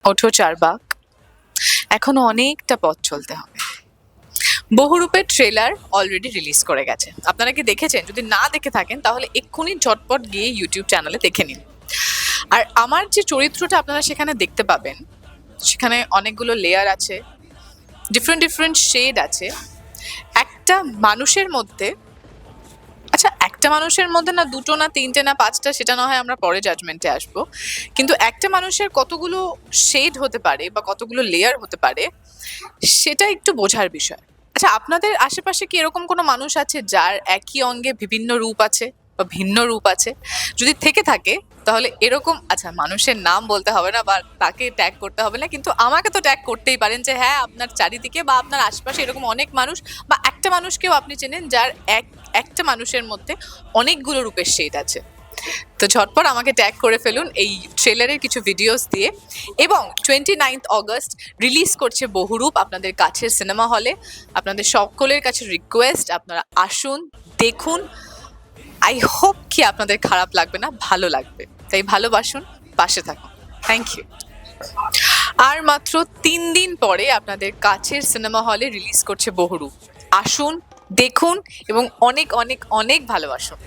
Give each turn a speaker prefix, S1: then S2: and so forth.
S1: ওঠো চারবাক, এখনো অনেকটা পথ চলতে হবে। বহুরূপের ট্রেলার অলরেডি রিলিজ করে গেছে। আপনারা কি দেখেছেন? যদি না দেখে থাকেন তাহলে এক্ষুনি ঝটপট গিয়ে ইউটিউব চ্যানেলে দেখে নিন। আর আমার যে চরিত্রটা আপনারা সেখানে দেখতে পাবেন, সেখানে অনেকগুলো লেয়ার আছে, ডিফারেন্ট ডিফারেন্ট শেড আছে। একটা মানুষের মধ্যে, আচ্ছা একটা মানুষের মধ্যে না দুটো না তিনটে না পাঁচটা, সেটা না হয় আমরা পরে জাজমেন্টে আসবো, কিন্তু একটা মানুষের কতগুলো শেড হতে পারে বা কতগুলো লেয়ার হতে পারে সেটা একটু বোঝার বিষয়। আচ্ছা, আপনাদের আশেপাশে কি এরকম কোনো মানুষ আছে যার একই অঙ্গে বিভিন্ন রূপ আছে বা ভিন্ন রূপ আছে? যদি থেকে থাকে তাহলে এরকম, আচ্ছা মানুষের নাম বলতে হবে না বা তাকে ট্যাগ করতে হবে না, কিন্তু আমাকে তো ট্যাগ করতেই পারেন যে হ্যাঁ আপনার চারিদিকে বা আপনার আশপাশে এরকম অনেক মানুষ বা একটা মানুষকেও আপনি চেনেন যার একটা মানুষের মধ্যে অনেকগুলো রূপের শেড আছে। তো ঝটপট আমাকে ট্যাগ করে ফেলুন এই ট্রেলারের কিছু ভিডিওস দিয়ে। এবং 29th অগস্ট রিলিজ করছে বহুরূপ আপনাদের কাছের সিনেমা হলে। আপনাদের সকলের কাছে রিকোয়েস্ট, আপনারা আসুন, দেখুন। আই হোপ কি আপনাদের খারাপ লাগবে না, ভালো লাগবে। তাই ভালোবাসুন, পাশে থাকুন। Thank you. আর মাত্র 3 দিন পরে আপনাদের কাছের সিনেমা হলে রিলিজ করছে বহুরূপ। আসুন, দেখুন এবং অনেক অনেক অনেক ভালোবাসুন।